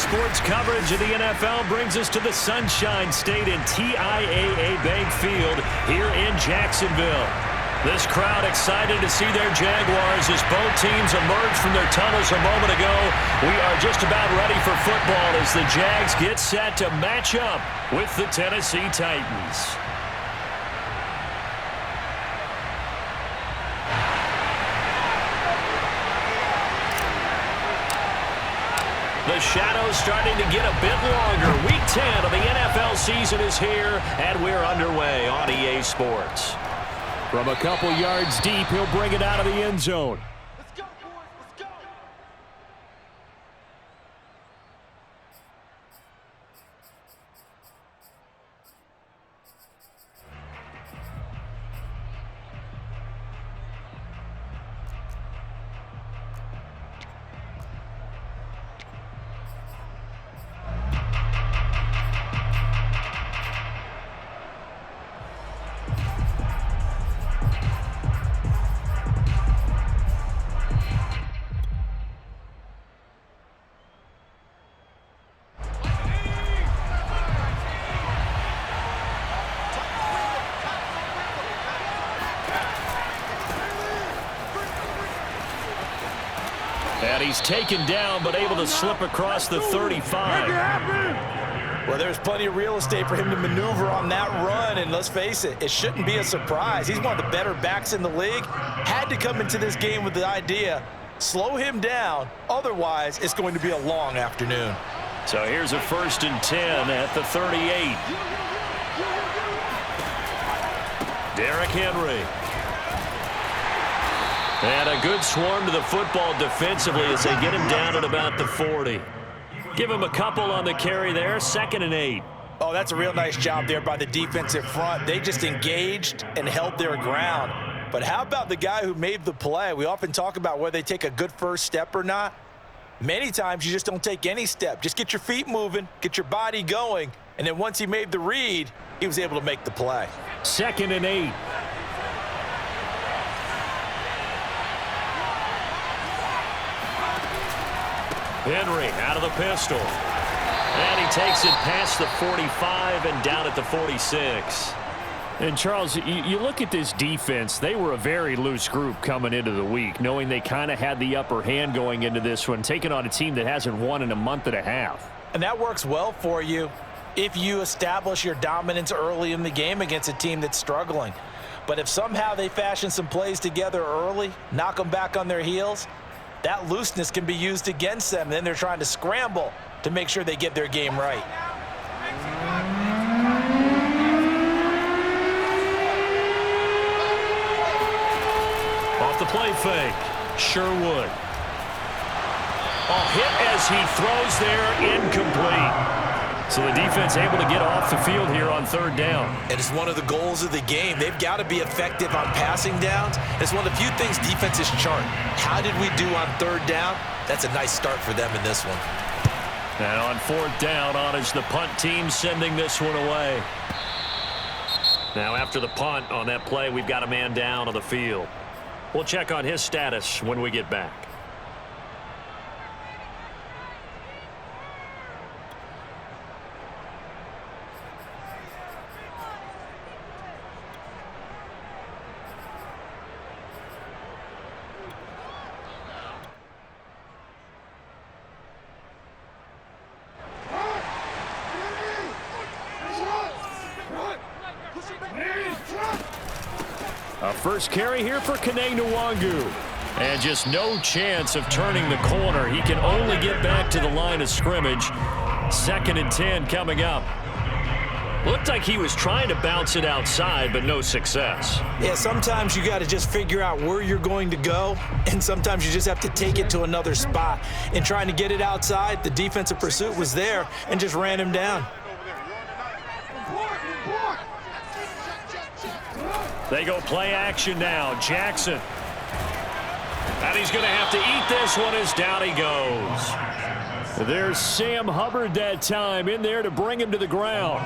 Sports coverage of the NFL brings us to the Sunshine State and TIAA Bank Field here in Jacksonville. This crowd excited to see their Jaguars as both teams emerged from their tunnels a moment ago. We are just about ready for football as the Jags get set to match up with the Tennessee Titans. The shadow's starting to get a bit longer. Week 10 of the NFL season is here, and we're underway on EA Sports. From a couple yards deep, he'll bring it out of the end zone. Let's go, boys. Let's go. And he's taken down, but able to slip across the 35. Well, there's plenty of real estate for him to maneuver on that run, and let's face it, it shouldn't be a surprise. He's one of the better backs in the league. Had to come into this game with the idea, slow him down, otherwise it's going to be a long afternoon. So here's a 1st and 10 at the 38. Derrick Henry. And a good swarm to the football defensively as they get him down at about the 40. Give him a couple on the carry there, 2nd and 8. Oh, that's a real nice job there by the defensive front. They just engaged and held their ground. But how about the guy who made the play? We often talk about whether they take a good first step or not. Many times you just don't take any step. Just get your feet moving, get your body going, and then once he made the read, he was able to make the play. 2nd and 8. Henry out of the pistol. And he takes it past the 45 and down at the 46. And, Charles, you look at this defense, they were a very loose group coming into the week, knowing they kind of had the upper hand going into this one, taking on a team that hasn't won in a month and a half. And that works well for you if you establish your dominance early in the game against a team that's struggling. But if somehow they fashion some plays together early, knock them back on their heels, that looseness can be used against them. Then they're trying to scramble to make sure they get their game right. Off the play fake, Sherwood. Hit as he throws there, incomplete. So the defense able to get off the field here on 3rd down. And it's one of the goals of the game. They've got to be effective on passing downs. It's one of the few things defenses chart. How did we do on 3rd down? That's a nice start for them in this one. And on 4th down, on is the punt team sending this one away. Now after the punt on that play, we've got a man down on the field. We'll check on his status when we get back. A first carry here for Kene Nwangu. And just no chance of turning the corner. He can only get back to the line of scrimmage. 2nd and 10 coming up. Looked like he was trying to bounce it outside, but no success. Yeah, sometimes you got to just figure out where you're going to go, and sometimes you just have to take it to another spot. In trying to get it outside, the defensive pursuit was there and just ran him down. They go play action now. Jackson. And he's going to have to eat this one as down he goes. There's Sam Hubbard that time in there to bring him to the ground.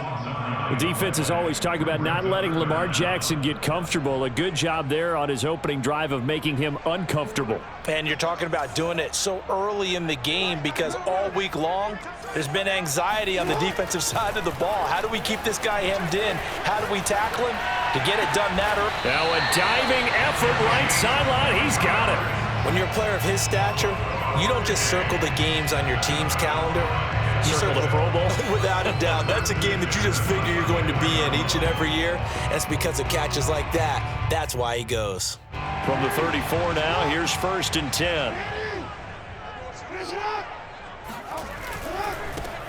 The defense is always talking about not letting Lamar Jackson get comfortable. A good job there on his opening drive of making him uncomfortable. And you're talking about doing it so early in the game because all week long, There's been anxiety on the defensive side of the ball. How do we keep this guy hemmed in? How do we tackle him to get it done that early? Now a diving effort right sideline. He's got it. When you're a player of his stature, you don't just circle the games on your team's calendar. You circle the Pro Bowl? Without a doubt. That's a game that you just figure you're going to be in each and every year. And it's because of catches like that. That's why he goes. From the 34 now, here's 1st and 10.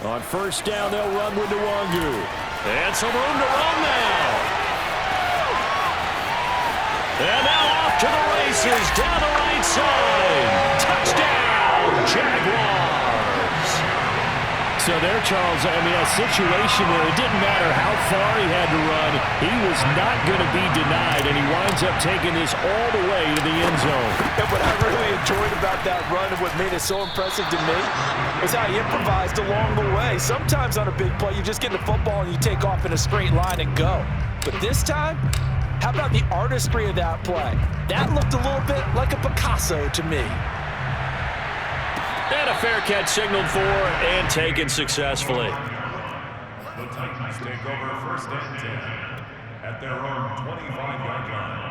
On 1st down, they'll run with Nwangu. And some room to run now. And now off to the races, down the right side. Touchdown, Jaguars. So there, Charles, I mean, a situation where it didn't matter how far he had to run, he was not going to be denied, and he winds up taking this all the way to the end zone. And what I really enjoyed about that run and what made it so impressive to me was how he improvised along the way. Sometimes on a big play, you just get the football and you take off in a straight line and go. But this time, how about the artistry of that play? That looked a little bit like a Picasso to me. And a fair catch signaled for and taken successfully. The Titans take over 1st and 10 at their own 25-yard line.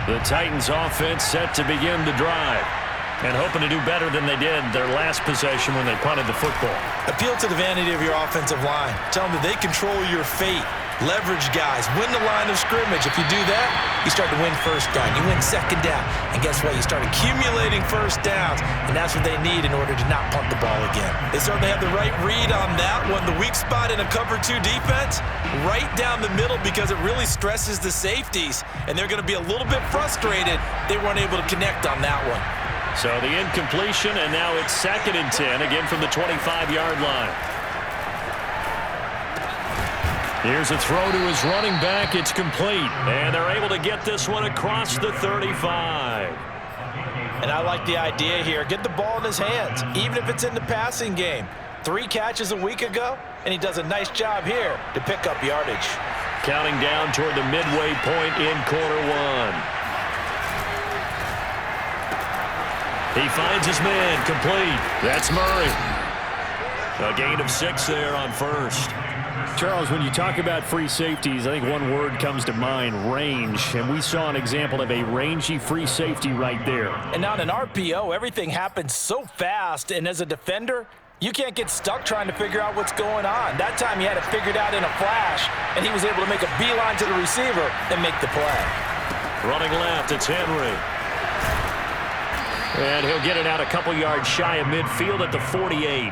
The Titans offense set to begin the drive and hoping to do better than they did their last possession when they punted the football. Appeal to the vanity of your offensive line. Tell them that they control your fate. Leverage guys. Win the line of scrimmage. If you do that, you start to win 1st down. You win 2nd down. And guess what? You start accumulating 1st downs. And that's what they need in order to not punt the ball again. They certainly have the right read on that one. The weak spot in a cover 2 defense, right down the middle because it really stresses the safeties. And they're going to be a little bit frustrated they weren't able to connect on that one. So the incompletion, and now it's 2nd and 10, again from the 25-yard line. Here's a throw to his running back. It's complete. And they're able to get this one across the 35. And I like the idea here. Get the ball in his hands, even if it's in the passing game. 3 catches a week ago, and he does a nice job here to pick up yardage. Counting down toward the midway point in quarter 1. He finds his man, complete. That's Murray. A gain of 6 there on 1st. Charles, when you talk about free safeties, I think one word comes to mind, range. And we saw an example of a rangy free safety right there. And on an RPO, everything happens so fast. And as a defender, you can't get stuck trying to figure out what's going on. That time he had it figured out in a flash, and he was able to make a beeline to the receiver and make the play. Running left, it's Henry. And he'll get it out a couple yards shy of midfield at the 48.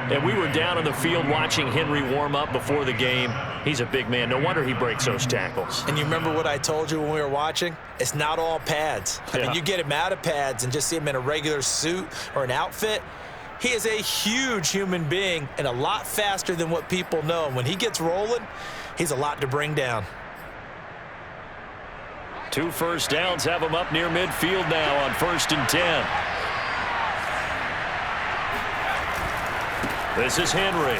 And we were down on the field watching Henry warm up before the game. He's a big man. No wonder he breaks those tackles. And you remember what I told you when we were watching? It's not all pads. I mean, you get him out of pads and just see him in a regular suit or an outfit. He is a huge human being and a lot faster than what people know. And when he gets rolling, he's a lot to bring down. 2 first downs have him up near midfield now on 1st and 10. This is Henry.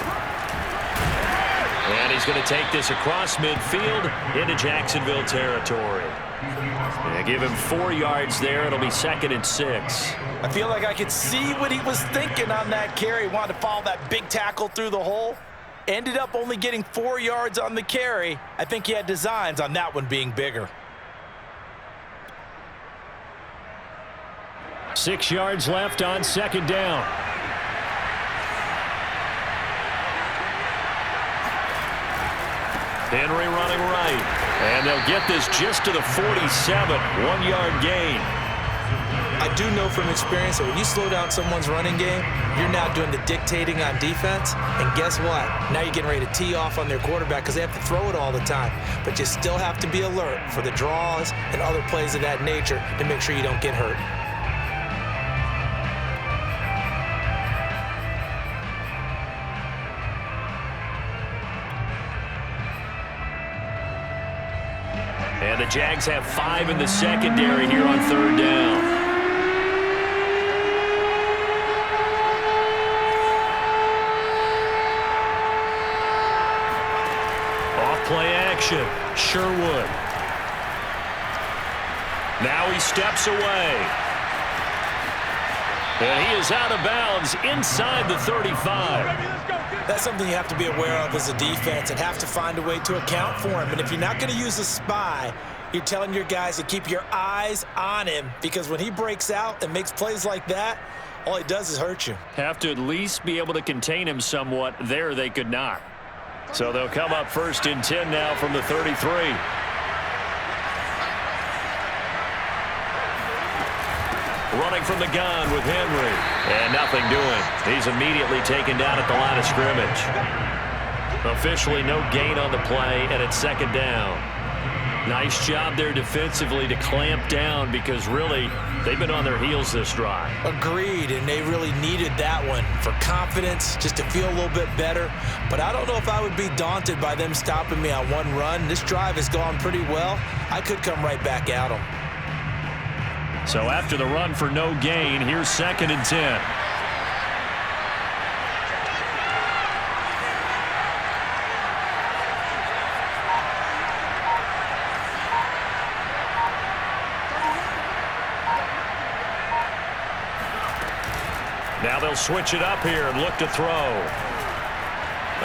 And he's going to take this across midfield into Jacksonville territory. And give him 4 yards there. It'll be 2nd and 6. I feel like I could see what he was thinking on that carry. He wanted to follow that big tackle through the hole. Ended up only getting 4 yards on the carry. I think he had designs on that one being bigger. 6 yards left on 2nd down. Henry running right. And they'll get this just to the 47. 1-yard gain. I do know from experience that when you slow down someone's running game, you're now doing the dictating on defense. And guess what? Now you're getting ready to tee off on their quarterback because they have to throw it all the time. But you still have to be alert for the draws and other plays of that nature to make sure you don't get hurt. And the Jags have 5 in the secondary here on 3rd down. action. Sherwood. Now he steps away. And he is out of bounds inside the 35. That's something you have to be aware of as a defense and have to find a way to account for him. And if you're not going to use a spy, you're telling your guys to keep your eyes on him, because when he breaks out and makes plays like that, all he does is hurt you. Have to at least be able to contain him somewhat. There they could not. So they'll come up 1st and 10 now from the 33. Running from the gun with Henry. And nothing doing. He's immediately taken down at the line of scrimmage. Officially no gain on the play, and it's 2nd down. Nice job there defensively to clamp down, because really they've been on their heels this drive. Agreed, and they really needed that one for confidence, just to feel a little bit better. But I don't know if I would be daunted by them stopping me on one run. This drive has gone pretty well. I could come right back at them. So after the run for no gain, here's 2nd and 10. Now they'll switch it up here and look to throw.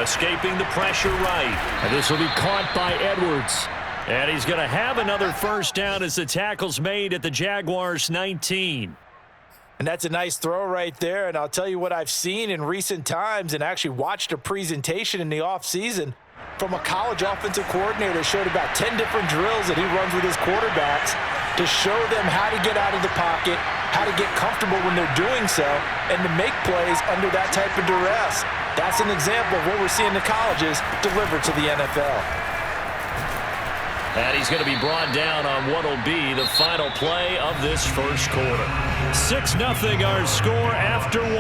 Escaping the pressure right. And this will be caught by Edwards. And he's going to have another 1st down as the tackle's made at the Jaguars 19. And that's a nice throw right there. And I'll tell you what I've seen in recent times, and actually watched a presentation in the offseason from a college offensive coordinator that showed about 10 different drills that he runs with his quarterbacks to show them how to get out of the pocket, how to get comfortable when they're doing so, and to make plays under that type of duress. That's an example of what we're seeing the colleges deliver to the NFL. And he's going to be brought down on what will be the final play of this 1st quarter. 6-0 our score after 1.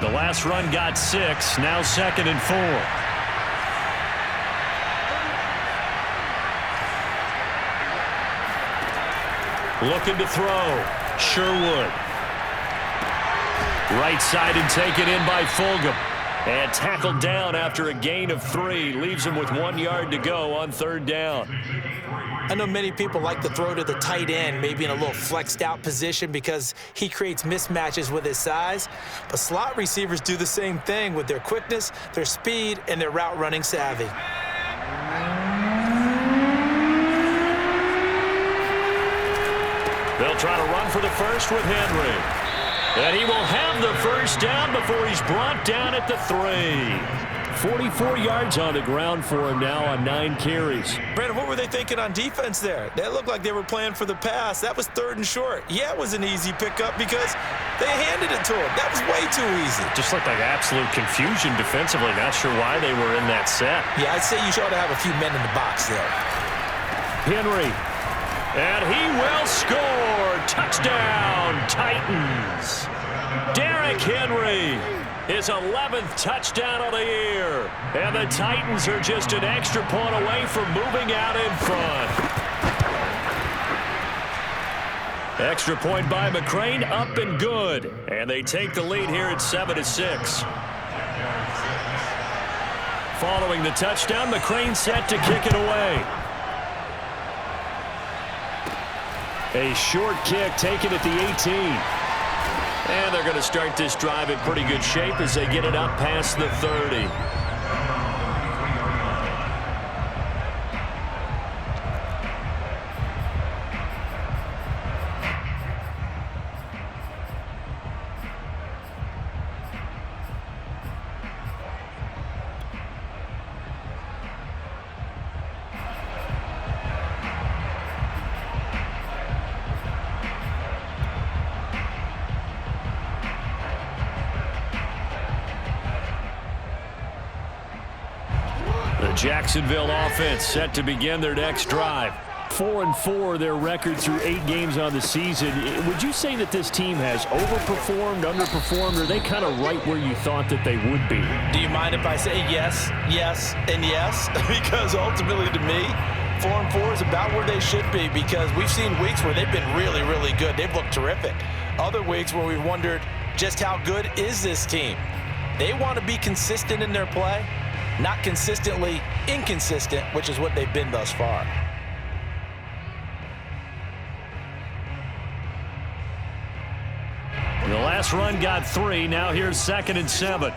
The last run got 6, now 2nd and 4. Looking to throw. Sherwood. Right side and taken in by Fulgham. And tackled down after a gain of 3. Leaves him with 1 yard to go on 3rd down. I know many people like to throw to the tight end, maybe in a little flexed out position because he creates mismatches with his size. But slot receivers do the same thing with their quickness, their speed, and their route running savvy. They'll try to run for the 1st with Henry. And he will have the 1st down before he's brought down at the 3. 44 yards on the ground for him now on 9 carries. Brandon, what were they thinking on defense there? That looked like they were playing for the pass. That was 3rd and short. Yeah, it was an easy pickup because they handed it to him. That was way too easy. Just looked like absolute confusion defensively. Not sure why they were in that set. Yeah, I'd say you should have a few men in the box there. Henry. And he will score. Touchdown, Titans. Derrick Henry, his 11th touchdown of the year. And the Titans are just an extra point away from moving out in front. Extra point by McCrane, up and good. And they take the lead here at 7-6. Following the touchdown, McCrane set to kick it away. A short kick taken at the 18. And they're going to start this drive in pretty good shape as they get it up past the 30. Jacksonville offense set to begin their next drive. 4-4 their record through 8 games on the season. Would you say that this team has overperformed, underperformed, or are they kind of right where you thought that they would be? Do you mind if I say yes, yes, and yes? Because ultimately to me, 4-4 is about where they should be because we've seen weeks where they've been really, really good. They've looked terrific. Other weeks where we've wondered just how good is this team. They want to be consistent in their play, not consistently inconsistent, which is what they've been thus far. The last run got 3. Now here's 2nd and 7.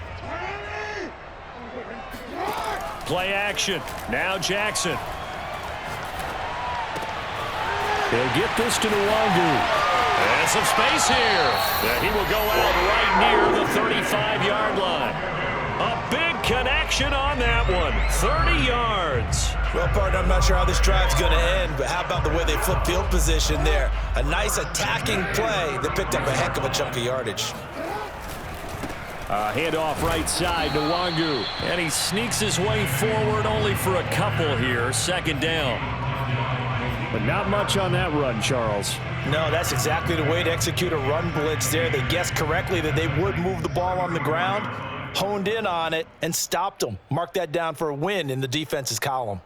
Play action. Now Jackson. He'll get this to Nwangu. And some space here. He will go out right near the 35-yard line. A big connection on that one. 30 yards. Well, partner, I'm not sure how this drive's going to end, but how about the way they flip field position there? A nice attacking play that picked up a heck of a chunk of yardage. Handoff right side to Nwangu. And he sneaks his way forward only for a couple here. 2nd down. But not much on that run, Charles. No, that's exactly the way to execute a run blitz there. They guessed correctly that they would move the ball on the ground, honed in on it, and stopped them. Mark that down for a win in the defense's column.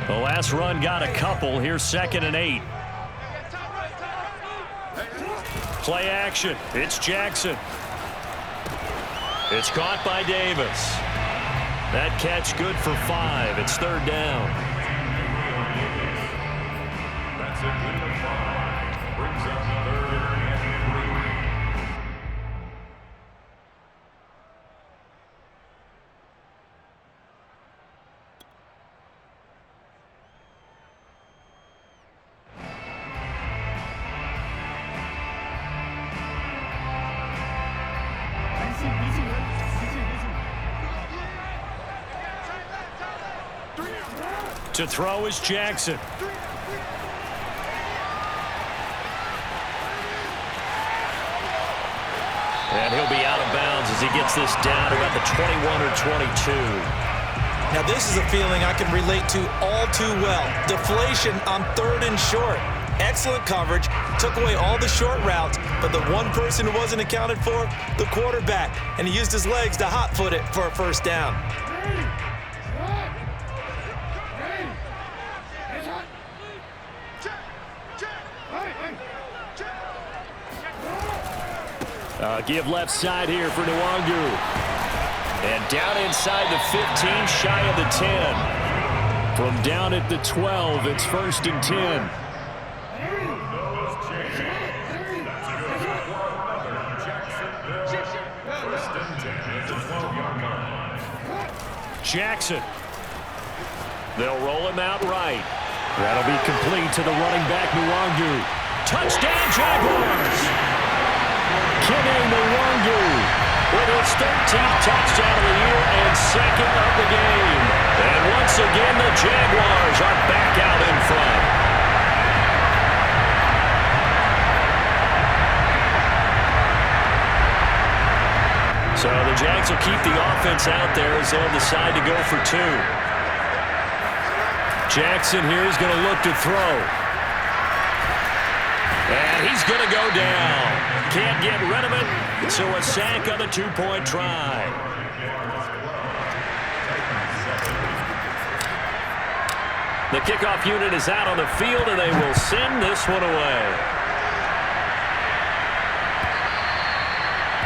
The last run got a couple. Here's 2nd and 8. Play action. It's Jackson. It's caught by Davis. That catch good for 5. It's 3rd down. That's a good of 5. Brings up 3rd and 3. To throw is Jackson. And he'll be out of bounds as he gets this down about the 21 or 22. Now, this is a feeling I can relate to all too well. Deflation on 3rd and short. Excellent coverage. Took away all the short routes, but the one person who wasn't accounted for, the quarterback. And he used his legs to hot-foot it for a 1st down. Give left side here for Nwangu. And down inside the 15, shy of the 10. From down at the 12, it's 1st and 10. Jackson. They'll roll him out right. That'll be complete to the running back, Nwangu. Touchdown, Jaguars! Kene Nwangu with his 13th touchdown of the year and 2nd of the game. And once again, the Jaguars are back out in front. So the Jags will keep the offense out there as they'll decide to go for 2. Jackson here is going to look to throw. And he's going to go down. Can't get rid of it, so a sack on the 2-point try. The kickoff unit is out on the field, and they will send this one away.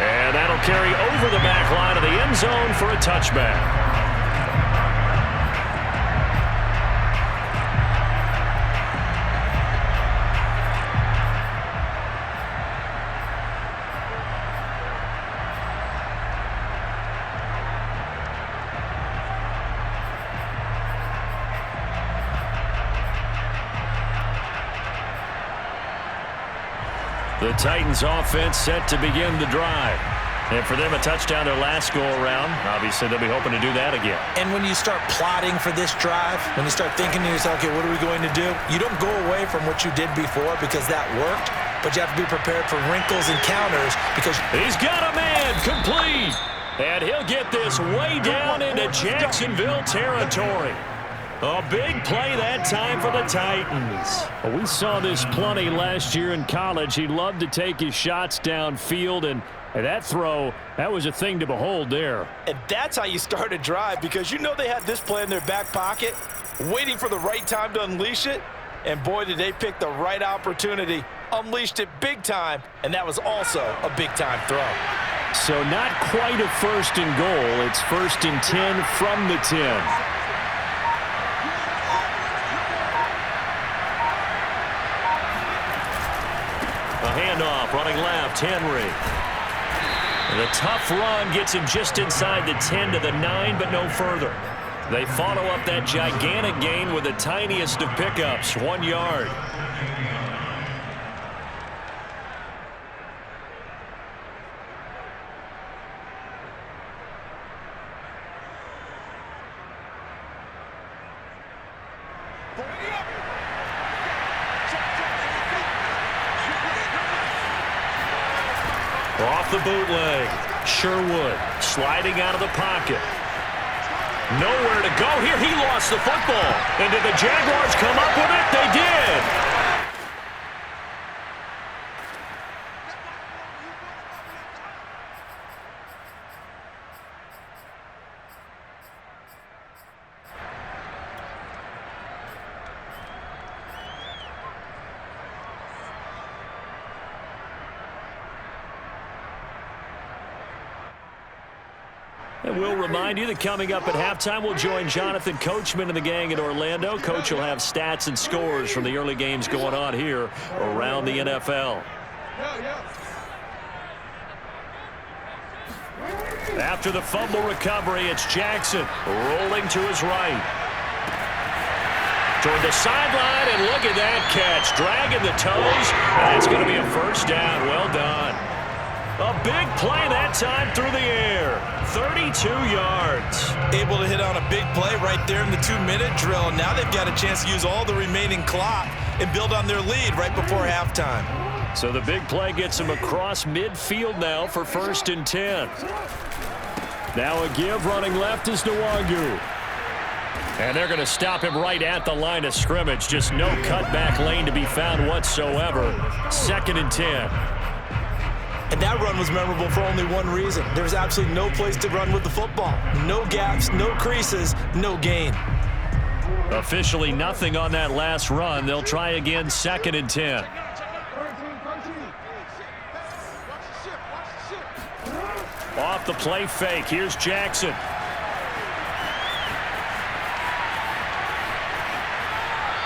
And that'll carry over the back line of the end zone for a touchback. The Titans offense set to begin the drive. And for them, a touchdown their last go-around. Obviously, they'll be hoping to do that again. And when you start plotting for this drive, when you start thinking to yourself, okay, what are we going to do? You don't go away from what you did before because that worked, but you have to be prepared for wrinkles and counters because... He's got a man complete. And he'll get this way down into Jacksonville territory. A big play that time for the Titans. Well, we saw this plenty last year in college. He loved to take his shots downfield, and And that throw, that was a thing to behold there. And that's how you start a drive, because you know they had this play in their back pocket, waiting for the right time to unleash it. And boy, did they pick the right opportunity, unleashed it big time, and that was also a big-time throw. So not quite a 1st and goal. It's 1st and 10 from the 10. A handoff, running left, Henry. The tough run gets him just inside the 10 to the 9, but no further. They follow up that gigantic gain with the tiniest of pickups, 1 yard. Off the bootleg, Sherwood sliding out of the pocket. Nowhere to go here. He lost the football. And did the Jaguars come up with it? They did. And we'll remind you that coming up at halftime, we'll join Jonathan Coachman and the gang in Orlando. Coach will have stats and scores from the early games going on here around the NFL. After the fumble recovery, it's Jackson rolling to his right. Toward the sideline, and look at that catch. Dragging the toes, and it's going to be a 1st down. Well done. A big play that time through the air. 32 yards. Able to hit on a big play right there in the 2-minute drill. Now they've got a chance to use all the remaining clock and build on their lead right before halftime. So the big play gets him across midfield now for 1st and 10. Now a give, running left is Nwangu. And they're going to stop him right at the line of scrimmage. Just no cutback lane to be found whatsoever. 2nd and 10. And that run was memorable for only one reason. There was absolutely no place to run with the football. No gaps, no creases, no gain. Officially nothing on that last run. They'll try again, 2nd and 10. Off the play fake. Here's Jackson.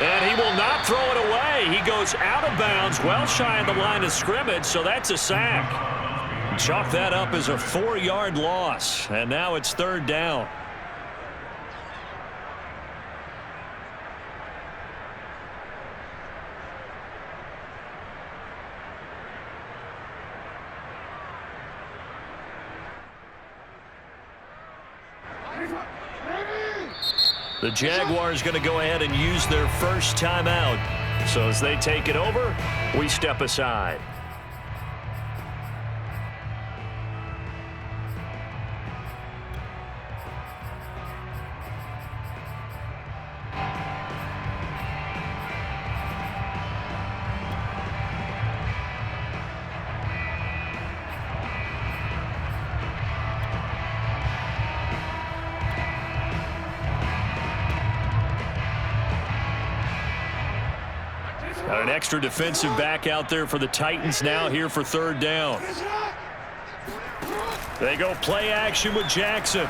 And he will not throw it away. He goes out of bounds, well shy of the line of scrimmage, so that's a sack. Chalk that up as a 4-yard loss, and now it's 3rd down. The Jaguars going to go ahead and use their first timeout. So as they take it over, we step aside. An extra defensive back out there for the Titans now here for 3rd down. They go play action with Jackson.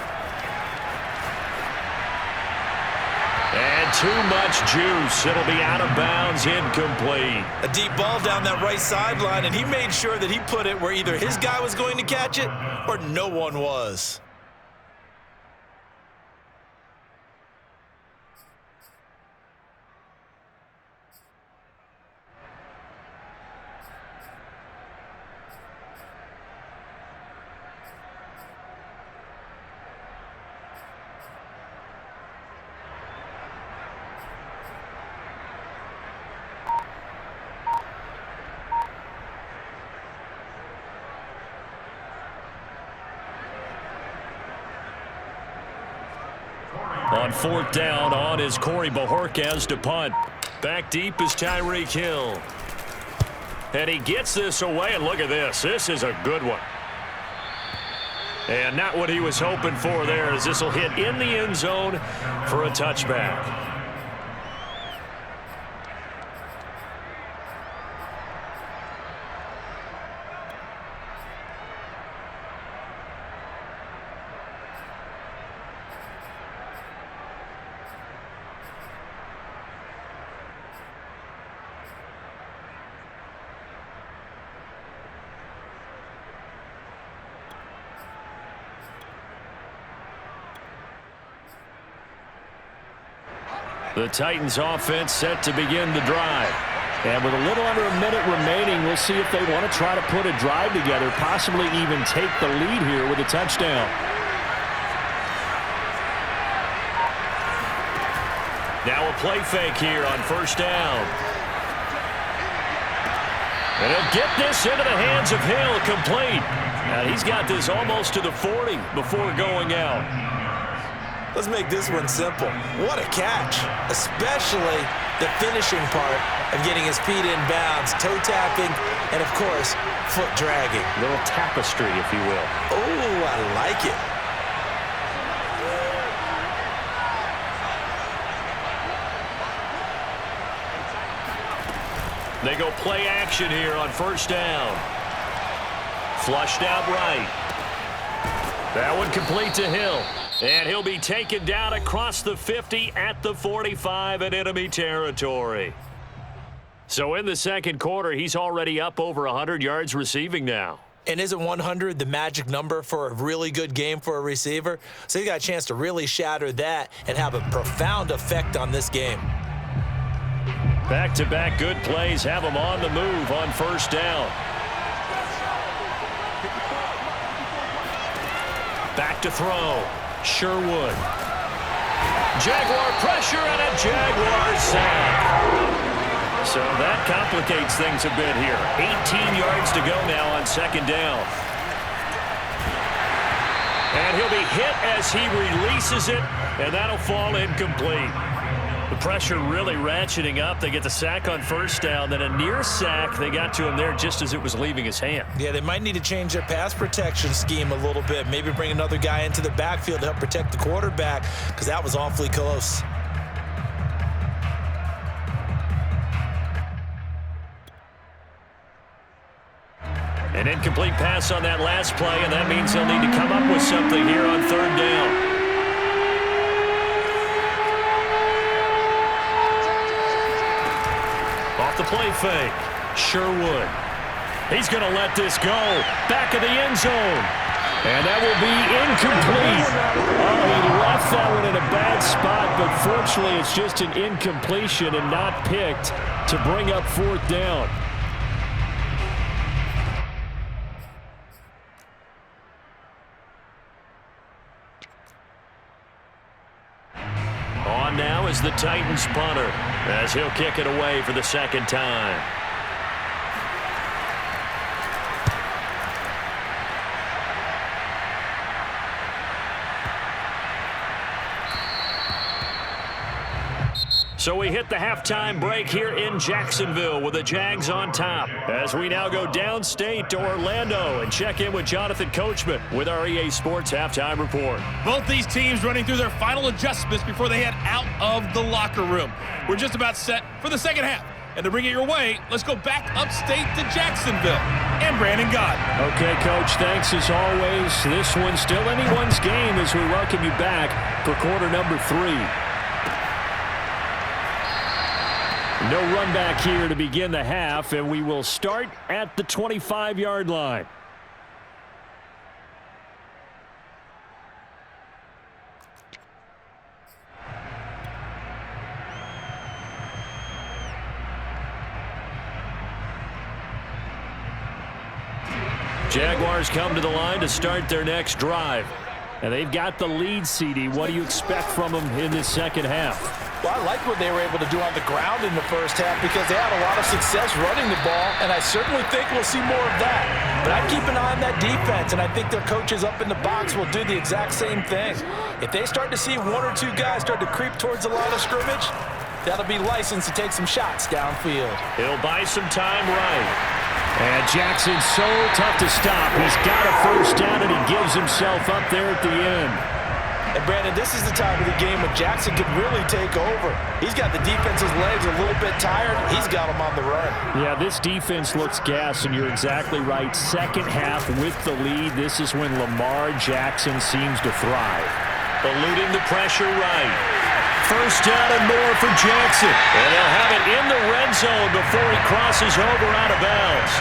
And too much juice. It'll be out of bounds, incomplete. A deep ball down that right sideline, and he made sure that he put it where either his guy was going to catch it or no one was. On 4th down, on is Corey Bojorquez to punt. Back deep is Tyreek Hill. And he gets this away, and look at this. This is a good one. And not what he was hoping for there, as this will hit in the end zone for a touchback. The Titans offense set to begin the drive. And with a little under a minute remaining, we'll see if they want to try to put a drive together, possibly even take the lead here with a touchdown. Now a play fake here on first down. And he'll get this into the hands of Hill, complete. And he's got this almost to the 40 before going out. Let's make this one simple. What a catch, especially the finishing part of getting his feet in bounds, toe tapping, and of course, foot dragging. A little tapestry, if you will. Oh, I like it. They go play action here on first down. Flushed out right. That one complete to Hill. And he'll be taken down across the 50 at the 45 in enemy territory. So in the second quarter, he's already up over 100 yards receiving now. And isn't 100 the magic number for a really good game for a receiver? So he got a chance to really shatter that and have a profound effect on this game. Back-to-back good plays have him on the move on first down. Back to throw. Sherwood. Jaguar pressure and a Jaguar sack. So that complicates things a bit here. 18 yards to go now on second down. And he'll be hit as he releases it, and that'll fall incomplete. The pressure really ratcheting up. They get the sack on first down, then a near sack. They got to him there just as it was leaving his hand. Yeah, they might need to change their pass protection scheme a little bit. Maybe bring another guy into the backfield to help protect the quarterback, because that was awfully close. An incomplete pass on that last play, and that means they'll need to come up with something here on third down. Off the play fake, Sherwood. He's going to let this go. Back of the end zone. And that will be incomplete. Oh, he left that one in a bad spot, but fortunately it's just an incompletion and not picked to bring up fourth down. On now is the Titans punter, as he'll kick it away for the second time. So we hit the halftime break here in Jacksonville with the Jags on top, as we now go downstate to Orlando and check in with Jonathan Coachman with our EA Sports Halftime Report. Both these teams running through their final adjustments before they head out of the locker room. We're just about set for the second half. And to bring it your way, let's go back upstate to Jacksonville. And Brandon Gott. Okay, Coach, thanks as always. This one's still anyone's game as we welcome you back for quarter number 3. No run back here to begin the half, and we will start at the 25-yard line. Jaguars come to the line to start their next drive. And they've got the lead, CD. What do you expect from them in this second half? Well, I like what they were able to do on the ground in the first half because they had a lot of success running the ball, and I certainly think we'll see more of that. But I'd keep an eye on that defense, and I think their coaches up in the box will do the exact same thing. If they start to see one or two guys start to creep towards the line of scrimmage, that'll be licensed to take some shots downfield. He'll buy some time right. And Jackson's so tough to stop. He's got a first down, and he gives himself up there at the end. And, Brandon, this is the time of the game when Jackson can really take over. He's got the defense's legs a little bit tired. He's got them on the run. Yeah, this defense looks gassed, and you're exactly right. Second half with the lead, this is when Lamar Jackson seems to thrive. Eluding the pressure right. First down and more for Jackson. And they'll have it in the red zone before he crosses over out of bounds.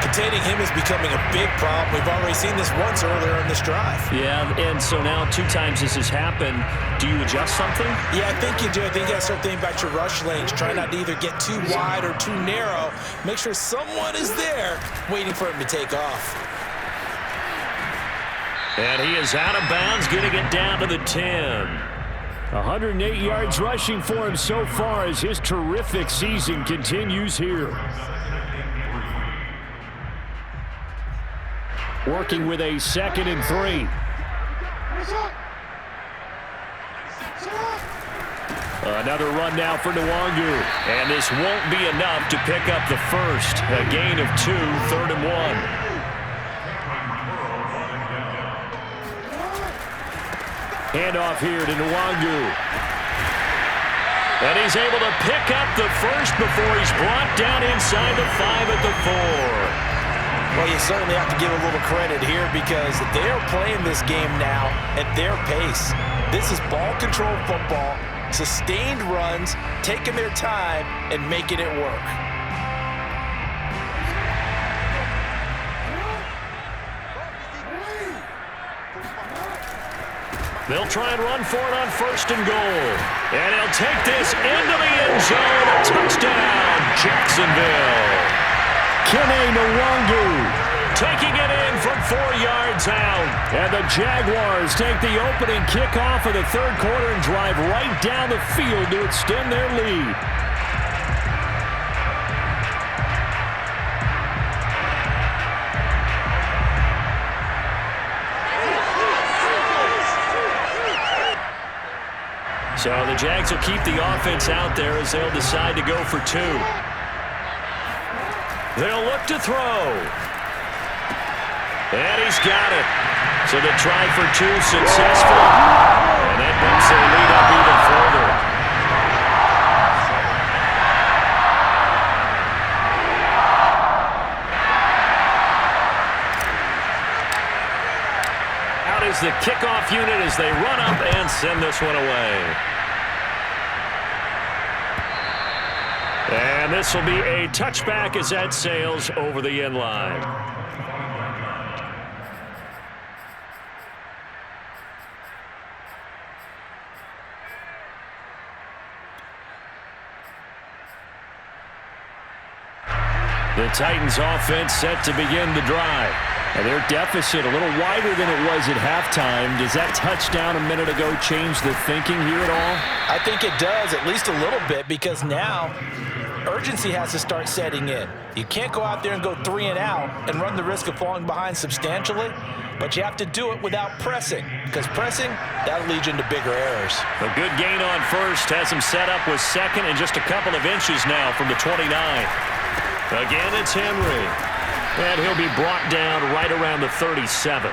Containing him is becoming a big problem. We've already seen this once earlier in this drive. Yeah, and so now 2 times this has happened. Do you adjust something? Yeah, I think you do. I think you got to start thinking about your rush lanes. Try not to either get too wide or too narrow. Make sure someone is there waiting for him to take off. And he is out of bounds, getting it down to the 10. 108 yards rushing for him so far as his terrific season continues here. Working with a 2nd and 3. Another run now for Nwangu. And this won't be enough to pick up the first. A gain of 2, 3rd and 1. Handoff here to Nwangu. And he's able to pick up the first before he's brought down inside the 5 at the 4. Well, you certainly have to give a little credit here because they're playing this game now at their pace. This is ball control football, sustained runs, taking their time and making it work. They'll try and run for it on 1st and goal. And he'll take this into the end zone. A touchdown, Jacksonville. Kene Nwangu taking it in from 4 yards out. And the Jaguars take the opening kickoff of the 3rd quarter and drive right down the field to extend their lead. So the Jags will keep the offense out there as they'll decide to go for 2. They'll look to throw. And he's got it. So the try for 2 successful. And that bumps their lead up even further. Out is the kickoff unit as they run up and send this one away. And this will be a touchback as that sails over the end line. The Titans offense set to begin the drive. And their deficit a little wider than it was at halftime. Does that touchdown a minute ago change the thinking here at all? I think it does, at least a little bit, because now urgency has to start setting in. You can't go out there and go 3 and out and run the risk of falling behind substantially, but you have to do it without pressing, because pressing, that'll lead you into bigger errors. A good gain on 1st has him set up with 2nd and just a couple of inches now from the 29. Again, it's Henry. And he'll be brought down right around the 37.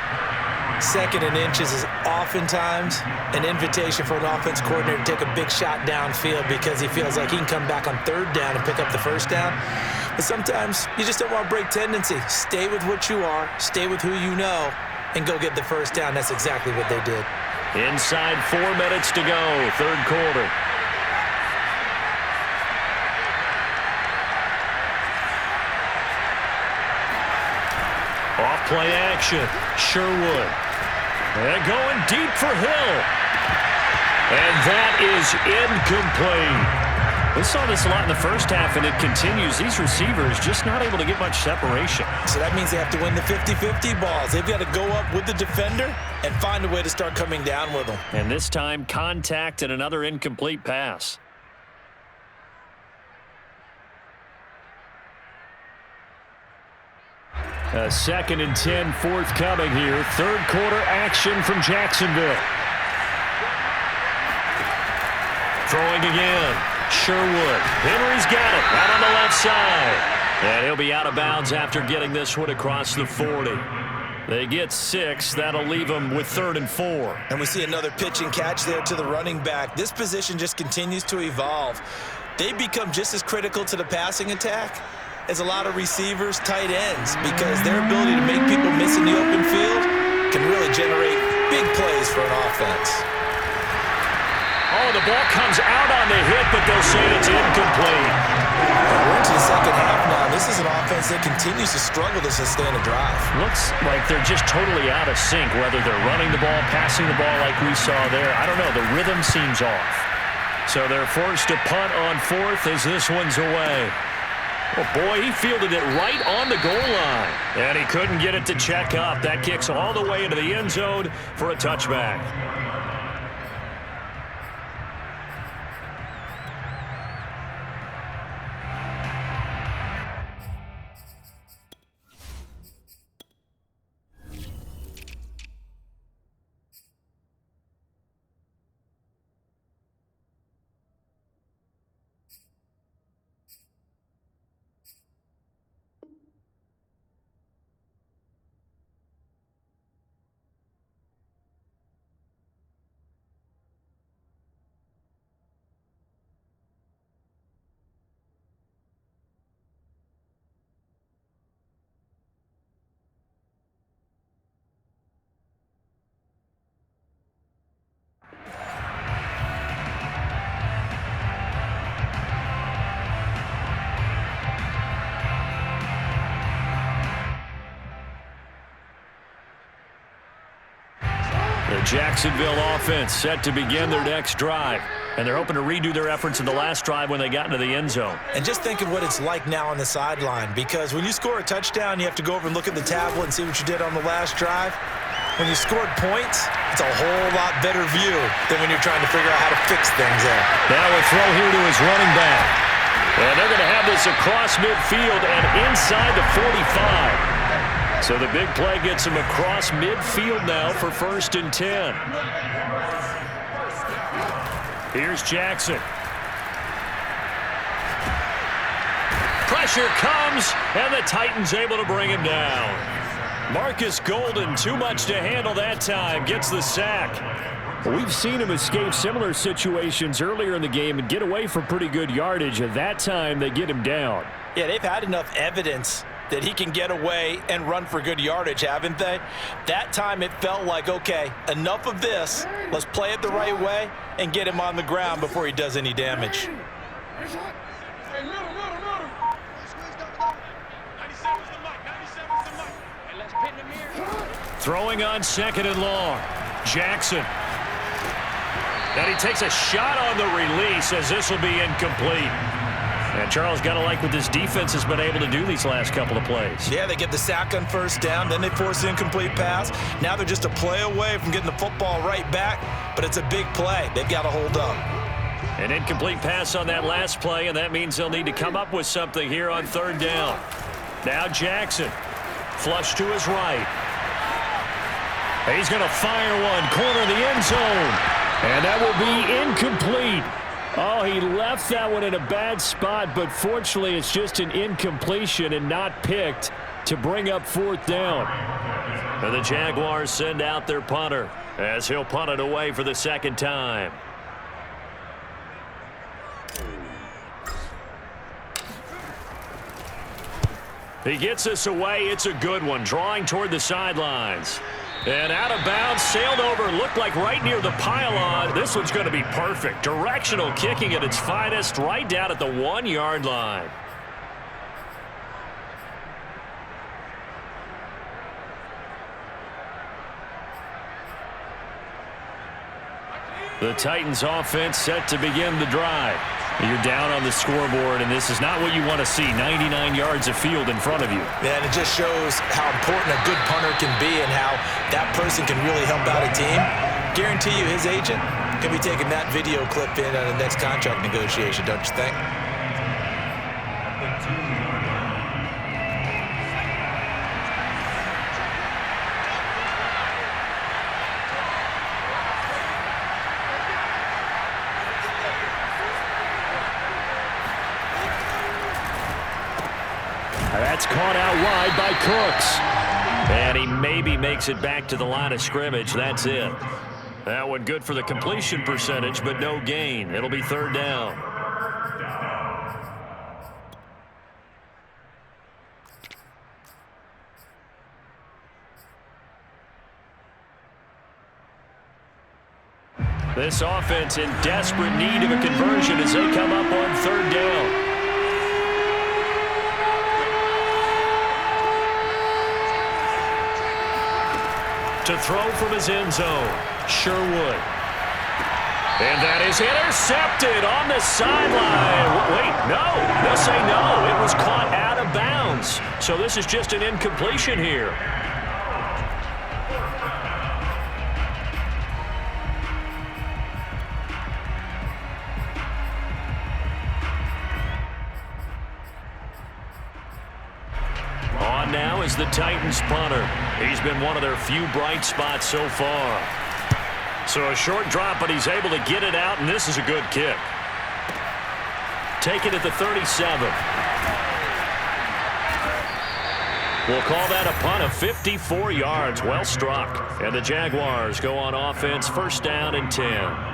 2nd and inches is oftentimes an invitation for an offense coordinator to take a big shot downfield because he feels like he can come back on 3rd down and pick up the 1st down. But sometimes you just don't want to break tendency. Stay with what you are, stay with who you know, and go get the 1st down. That's exactly what they did. Inside 4 minutes to go, 3rd quarter. Off-play action, Sherwood. And going deep for Hill. And that is incomplete. We saw this a lot in the first half, and it continues. These receivers just not able to get much separation. So that means they have to win the 50-50 balls. They've got to go up with the defender and find a way to start coming down with them. And this time, contact and another incomplete pass. A 2nd and 10 forthcoming here. 3rd quarter action from Jacksonville. Throwing again. Sherwood. Henry's got it. Out on the left side. And he'll be out of bounds after getting this one across the 40. They get 6. That'll leave them with 3rd and 4. And we see another pitch and catch there to the running back. This position just continues to evolve. They become just as critical to the passing attack as a lot of receivers, tight ends, because their ability to make people miss in the open field can really generate big plays for an offense. Oh, the ball comes out on the hit, but they'll say it's incomplete. We're into the second half now. This is an offense that continues to struggle to sustain a drive. Looks like they're just totally out of sync, whether they're running the ball, passing the ball like we saw there. I don't know. The rhythm seems off. So they're forced to punt on 4th as this one's away. Oh, boy, he fielded it right on the goal line. And he couldn't get it to check up. That kicks all the way into the end zone for a touchback. The Jacksonville offense set to begin their next drive. And they're hoping to redo their efforts in the last drive when they got into the end zone. And just think of what it's like now on the sideline, because when you score a touchdown, you have to go over and look at the tablet and see what you did on the last drive. When you scored points, it's a whole lot better view than when you're trying to figure out how to fix things there. Now a throw here to his running back. And they're going to have this across midfield and inside the 45. So the big play gets him across midfield now for 1st and 10. Here's Jackson. Pressure comes, and the Titans able to bring him down. Marcus Golden, too much to handle that time, gets the sack. We've seen him escape similar situations earlier in the game and get away from pretty good yardage. At that time, they get him down. Yeah, they've had enough evidence that he can get away and run for good yardage, haven't they? That time it felt like, okay, enough of this. Let's play it the right way and get him on the ground before he does any damage. Throwing on 2nd and long. Jackson. And he takes a shot on the release as this will be incomplete. And Charles, got to like what this defense has been able to do these last couple of plays. Yeah, they get the sack on 1st down, then they force the incomplete pass. Now they're just a play away from getting the football right back, but it's a big play. They've got to hold up. An incomplete pass on that last play, and that means they'll need to come up with something here on 3rd down. Now Jackson, flush to his right. He's going to fire one, corner of the end zone. And that will be incomplete. Oh, he left that one in a bad spot, but fortunately it's just an incompletion and not picked to bring up 4th down. And the Jaguars send out their punter as he'll punt it away for the 2nd time. He gets this away. It's a good one, drawing toward the sidelines. And out of bounds, sailed over, looked like right near the pylon. This one's going to be perfect. Directional kicking at its finest, right down at the 1-yard line. The Titans offense set to begin the drive. You're down on the scoreboard, and this is not what you want to see, 99 yards of field in front of you. Yeah, and it just shows how important a good punter can be and how that person can really help out a team. Guarantee you his agent can be taking that video clip in on the next contract negotiation, don't you think? wide by Cooks. And he maybe makes it back to the line of scrimmage. That's it. That one good for the completion percentage, but no gain. It'll be third down. This offense in desperate need of a conversion as they come up on third down. To throw from his end zone, Sherwood. And that is intercepted on the sideline. Wait, no. They'll say no. It was caught out of bounds. So this is just an incompletion here. On now is the Titans punter. He's been one of their few bright spots so far. So a short drop, but he's able to get it out, and this is a good kick. Take it at the 37. We'll call that a punt of 54 yards. Well struck. And the Jaguars go on offense, first down and 10.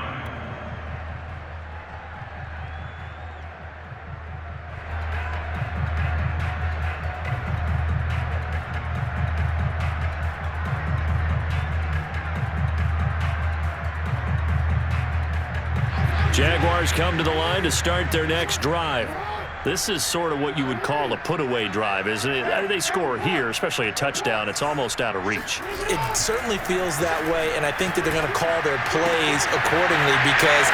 Jaguars come to the line to start their next drive. This is sort of what you would call a put-away drive, isn't it? They score here, especially a touchdown. It's almost out of reach. It certainly feels that way, and I think that they're going to call their plays accordingly because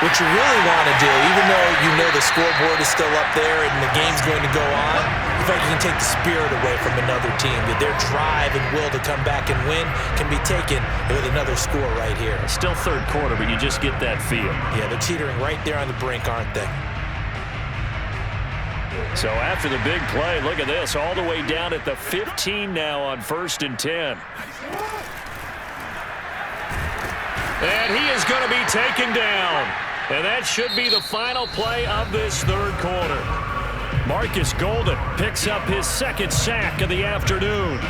what you really want to do, even though you know the scoreboard is still up there and the game's going to go on, in fact, you can take the spirit away from another team, that their drive and will to come back and win can be taken with another score right here. Still third quarter, but you just get that feel. Yeah, they're teetering right there on the brink, aren't they? So after the big play, look at this, all the way down at the 15 now on first and 10. And he is going to be taken down. And that should be the final play of this third quarter. Marcus Golden picks up his second sack of the afternoon.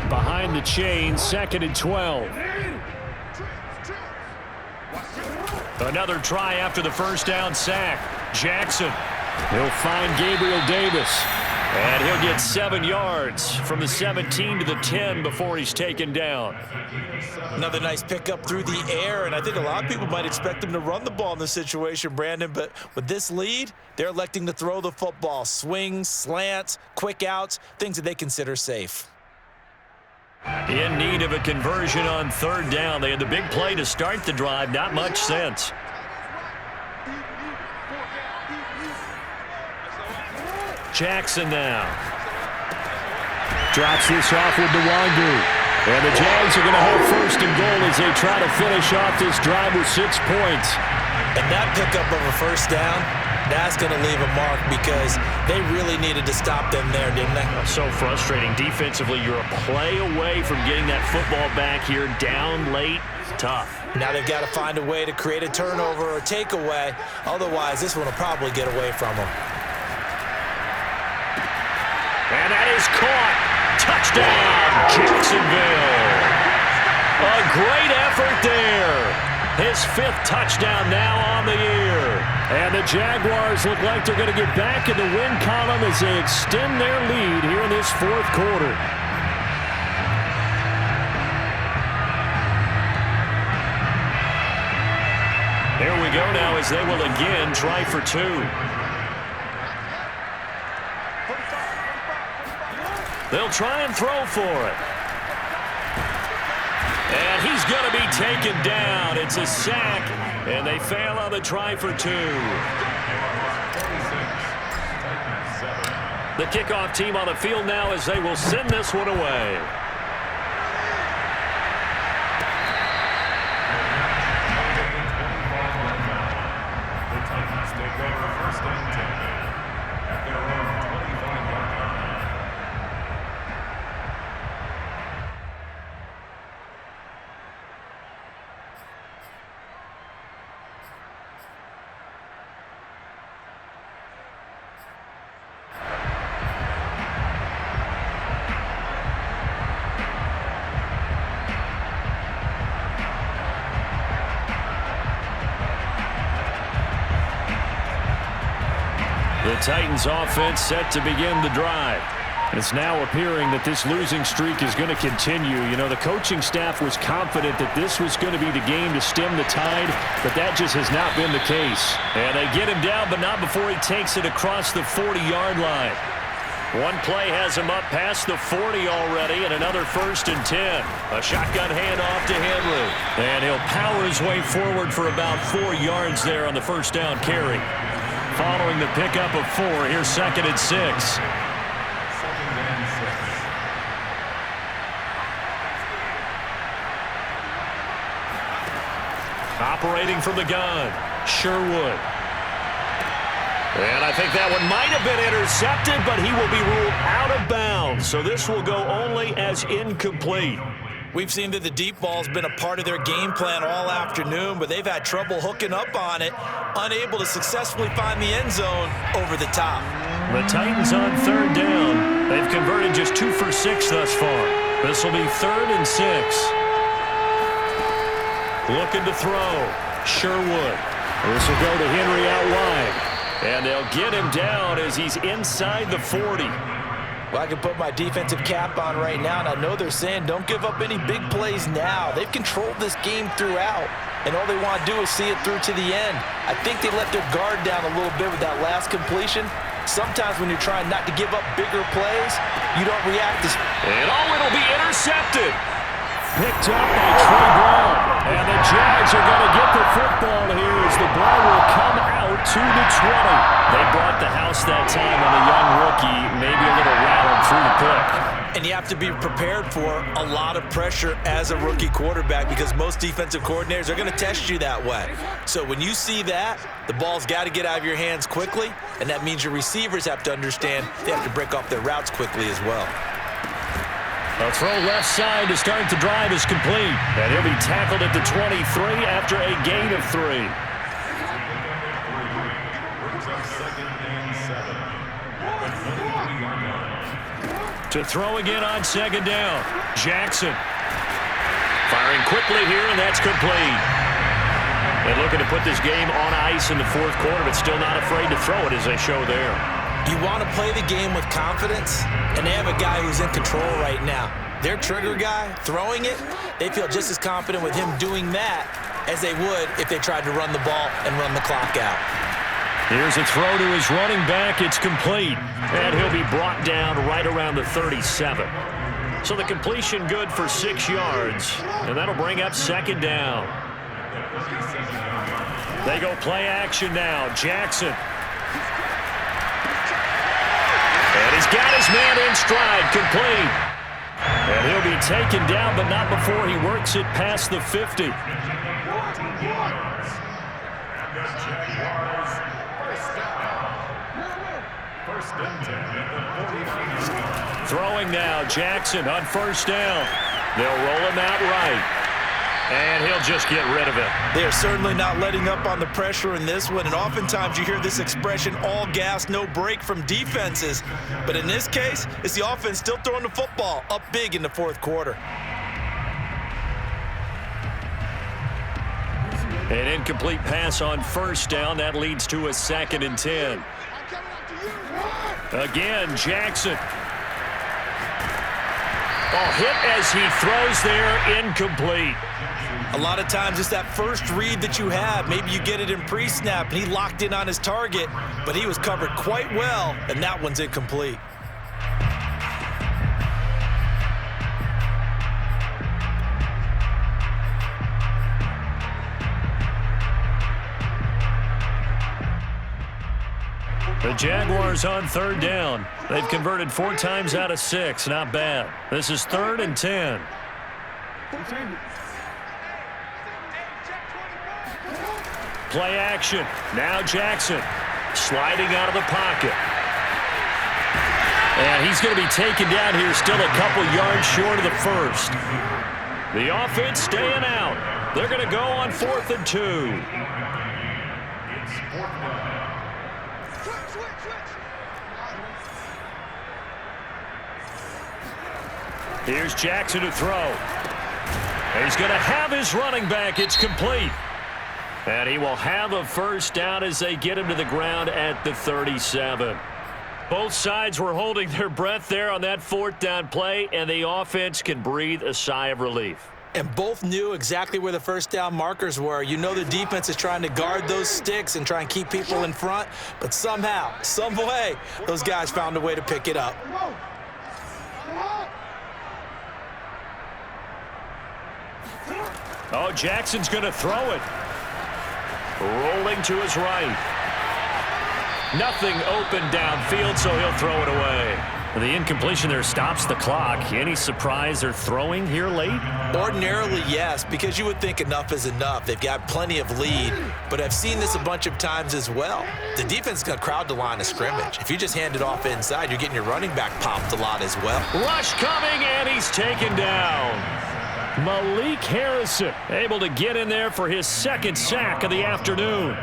Behind the chain, second and 12. Another try after the first down sack. Jackson. He'll find Gabriel Davis. And he'll get 7 yards from the 17 to the 10 before he's taken down. Another nice pickup through the air, and I think a lot of people might expect him to run the ball in this situation, Brandon, but with this lead, they're electing to throw the football. Swings, slants, quick outs, things that they consider safe. In need of a conversion on third down. They had the big play to start the drive. Not much sense. Jackson now. Drops this off with Nwangu. And the Jags are going to have first and goal as they try to finish off this drive with 6 points. And that pickup of a first down, that's going to leave a mark because they really needed to stop them there, didn't they? So frustrating. Defensively, you're a play away from getting that football back here. Down late, tough. Now they've got to find a way to create a turnover or takeaway. Otherwise, this one will probably get away from them. And that is caught. Touchdown, Jacksonville. A great effort there. His 5th touchdown now on the year. And the Jaguars look like they're going to get back in the win column as they extend their lead here in this fourth quarter. There we go now as they will again try for 2. They'll try and throw for it. And he's going to be taken down. It's a sack, and they fail on the try for 2. The kickoff team on the field now as they will send this one away. The Titans take over first and 10 at their own 25-yard line. Titans offense set to begin the drive. It's now appearing that this losing streak is going to continue. You know, the coaching staff was confident that this was going to be the game to stem the tide, but that just has not been the case. And they get him down, but not before he takes it across the 40-yard line. One play has him up past the 40 already, and another 1st and 10. A shotgun handoff to Henry. And he'll power his way forward for about 4 yards there on the first down carry. Following the pickup of 4, here's 2nd and 6. Operating from the gun, Sherwood. And I think that one might have been intercepted, but he will be ruled out of bounds. So this will go only as incomplete. We've seen that the deep ball's been a part of their game plan all afternoon, but they've had trouble hooking up on it, unable to successfully find the end zone over the top. The Titans on 3rd down. They've converted just 2 for 6 thus far. This will be 3rd and 6. Looking to throw. Sherwood. This will go to Henry out wide. And they'll get him down as he's inside the 40. Well, I can put my defensive cap on right now, and I know they're saying don't give up any big plays now. They've controlled this game throughout, and all they want to do is see it through to the end. I think they let their guard down a little bit with that last completion. Sometimes when you're trying not to give up bigger plays, you don't react as... And it'll be intercepted. Picked up by Trey Brown. And the Jags are going to get the football here as the ball will come out to the 20. They brought the house that time on the young rookie, maybe a little rattled through the pick. And you have to be prepared for a lot of pressure as a rookie quarterback because most defensive coordinators are going to test you that way. So when you see that, the ball's got to get out of your hands quickly, and that means your receivers have to understand they have to break off their routes quickly as well. A throw left side to start the drive is complete. And he'll be tackled at the 23 after a gain of 3. To throw again on 2nd down. Jackson. Firing quickly here, and that's complete. And looking to put this game on ice in the 4th quarter, but still not afraid to throw it as they show there. You want to play the game with confidence, and they have a guy who's in control right now. Their trigger guy, throwing it, they feel just as confident with him doing that as they would if they tried to run the ball and run the clock out. Here's a throw to his running back. It's complete. And he'll be brought down right around the 37. So the completion good for 6 yards, and that'll bring up 2nd down. They go play action now. Jackson. And he's got his man in stride, complete. And he'll be taken down, but not before he works it past the 50. Throwing now, Jackson on 1st down. They'll roll him out right. And he'll just get rid of it. They are certainly not letting up on the pressure in this one, and oftentimes you hear this expression, all gas, no break from defenses. But in this case, it's the offense still throwing the football up big in the 4th quarter. An incomplete pass on 1st down. That leads to a 2nd and 10. Again, Jackson. Oh, hit as he throws there, incomplete. A lot of times it's that first read that you have. Maybe you get it in pre-snap, and he locked in on his target, but he was covered quite well, and that one's incomplete. The Jaguars on 3rd down. They've converted 4 times out of 6. Not bad. This is 3rd and 10. Play action. Now Jackson sliding out of the pocket. And he's going to be taken down here, still a couple yards short of the 1st. The offense staying out. They're going to go on 4th and 2. Here's Jackson to throw. And he's going to have his running back. It's complete. And he will have a first down as they get him to the ground at the 37. Both sides were holding their breath there on that 4th down play, and the offense can breathe a sigh of relief. And both knew exactly where the first down markers were. You know the defense is trying to guard those sticks and try and keep people in front, but somehow, some way, those guys found a way to pick it up. Oh, Jackson's going to throw it. Rolling to his right. Nothing open downfield, so he'll throw it away. The incompletion there stops the clock. Any surprise they're throwing here late? Ordinarily, yes, because you would think enough is enough. They've got plenty of lead, but I've seen this a bunch of times as well. The defense is going to crowd the line of scrimmage. If you just hand it off inside, you're getting your running back popped a lot as well. Rush coming, and he's taken down. Malik Harrison able to get in there for his 2nd sack of the afternoon.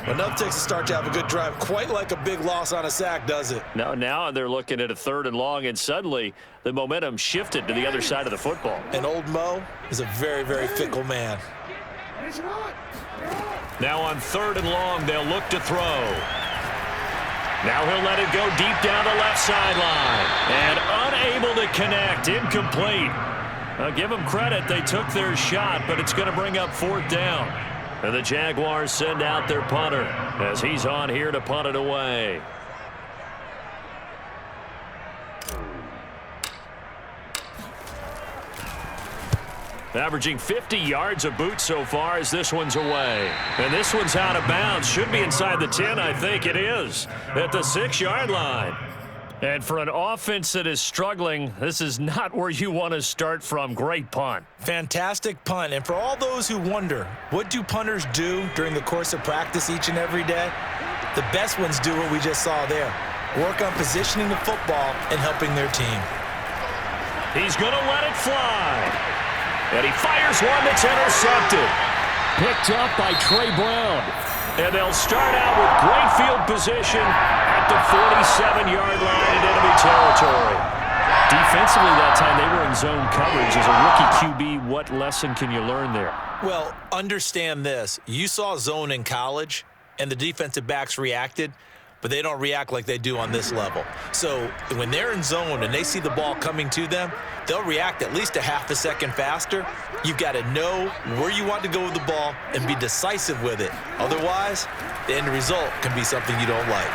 Enough takes to start to have a good drive. Quite like a big loss on a sack, does it? No, now they're looking at a 3rd and long, and suddenly the momentum shifted to the other side of the football. And old Mo is a very, very fickle man. Now on 3rd and long, they'll look to throw. Now he'll let it go deep down the left sideline. And unable to connect, incomplete. I'll give them credit. They took their shot, but it's going to bring up 4th down. And the Jaguars send out their punter as he's on here to punt it away. Averaging 50 yards a boot so far as this one's away. And this one's out of bounds. Should be inside the 10, I think it is, at the 6-yard line. And for an offense that is struggling, this is not where you want to start from. Great punt. Fantastic punt. And for all those who wonder, what do punters do during the course of practice each and every day? The best ones do what we just saw there. Work on positioning the football and helping their team. He's going to let it fly. And he fires one that's intercepted. Picked up by Trey Brown. And they'll start out with great field position at the 47-yard line in enemy territory. Defensively that time, they were in zone coverage. As a rookie QB, what lesson can you learn there? Well, understand this. You saw zone in college, and the defensive backs reacted, but they don't react like they do on this level. So when they're in zone and they see the ball coming to them, they'll react at least a half a second faster. You've got to know where you want to go with the ball and be decisive with it. Otherwise, the end result can be something you don't like.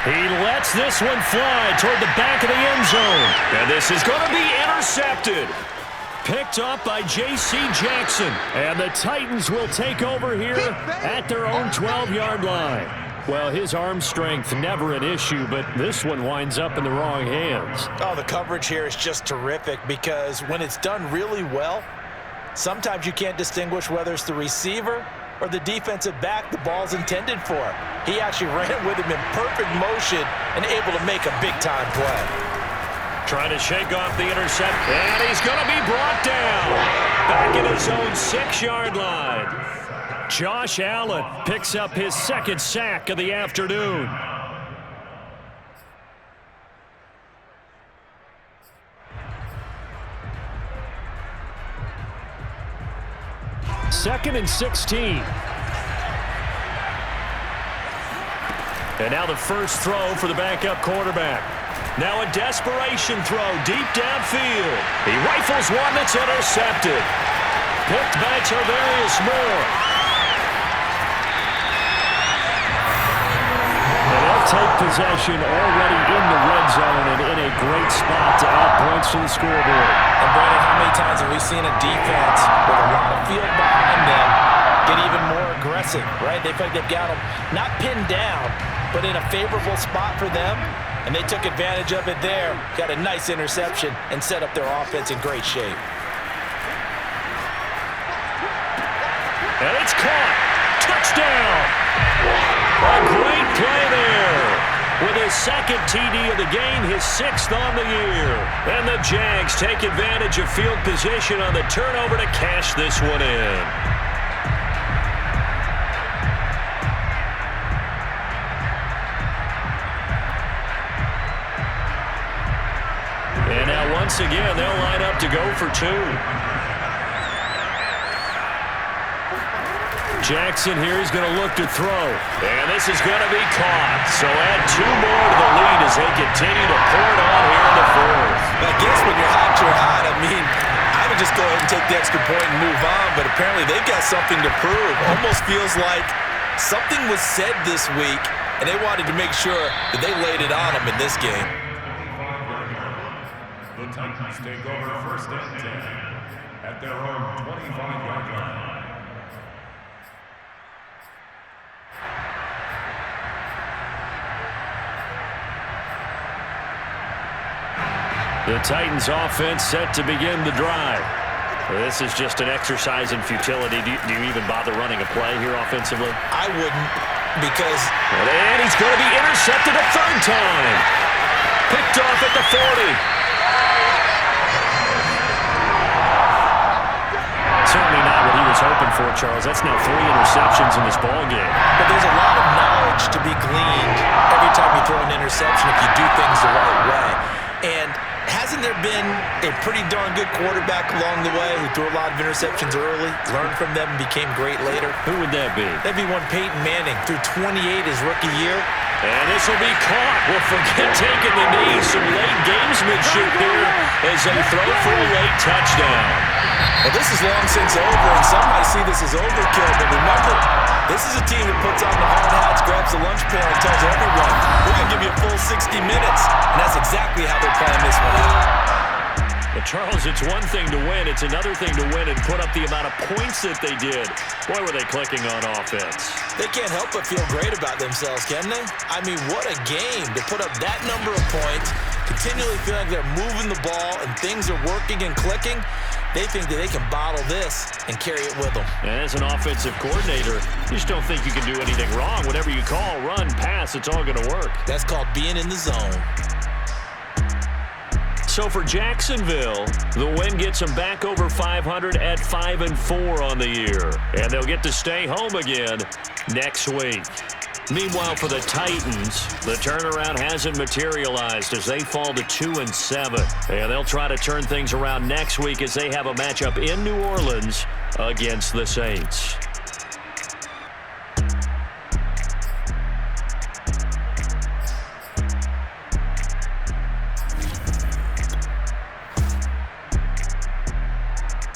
He lets this one fly toward the back of the end zone. And this is going to be intercepted. Picked up by J.C. Jackson. And the Titans will take over here at their own 12-yard line. Well, his arm strength never an issue, but this one winds up in the wrong hands. Oh, the coverage here is just terrific because when it's done really well, sometimes you can't distinguish whether it's the receiver or the defensive back the ball's intended for. He actually ran with him in perfect motion and able to make a big-time play. Trying to shake off the intercept, and he's going to be brought down. Back in his own 6-yard line. Josh Allen picks up his 2nd sack of the afternoon. Second and 16. And now the first throw for the backup quarterback. Now a desperation throw deep downfield. He rifles one that's intercepted. Picked by Tarvarius Moore. And they'll take possession already in the red zone and in a great spot to add points to the scoreboard. And Brandon, how many times have we seen a defense with a lot of field behind them get even more aggressive, right? They feel like they've got them not pinned down, but in a favorable spot for them. And they took advantage of it there, got a nice interception, and set up their offense in great shape. And it's caught. Touchdown. A great play there. With his 2nd TD of the game, his 6th on the year. And the Jags take advantage of field position on the turnover to cash this one in. And now once again, they'll line up to go for 2. Jackson here. He's going to look to throw. And this is going to be caught. So add 2 more to the lead as they continue to pour it on here in the fourth. I guess when you're hot, you're hot. I mean, I would just go ahead and take the extra point and move on, but apparently they've got something to prove. Almost feels like something was said this week, and they wanted to make sure that they laid it on them in this game. The Titans take over first and 10 at their own 25-yard line. The Titans offense set to begin the drive. This is just an exercise in futility. Do you even bother running a play here offensively? I wouldn't, because... And he's going to be intercepted a third time. Picked off at the 40. Certainly not what he was hoping for, Charles. That's now 3 interceptions in this ballgame. But there's a lot of knowledge to be gleaned every time you throw an interception if you do things the right way. And hasn't there been a pretty darn good quarterback along the way who threw a lot of interceptions early, learned from them, and became great later? Who would that be? That'd be one Peyton Manning, threw 28 his rookie year. And this will be caught. Well, forget taking the knee. Some late gamesmanship here as they throw for a late touchdown. Well, this is long since over, and some might see this as overkill, but remember, this is a team that puts on the hard hats, grabs the lunch pail, and tells everyone, we're going to give you a full 60 minutes, and that's exactly how they're playing this one out. But, Charles, it's one thing to win. It's another thing to win and put up the amount of points that they did. Boy, were they clicking on offense. They can't help but feel great about themselves, can they? I mean, what a game to put up that number of points, continually feeling like they're moving the ball and things are working and clicking. They think that they can bottle this and carry it with them. And as an offensive coordinator, you just don't think you can do anything wrong. Whatever you call, run, pass, it's all going to work. That's called being in the zone. So for Jacksonville, the win gets them back over 500 at 5-4 on the year. And they'll get to stay home again next week. Meanwhile, for the Titans, the turnaround hasn't materialized as they fall to 2-7. And they'll try to turn things around next week as they have a matchup in New Orleans against the Saints.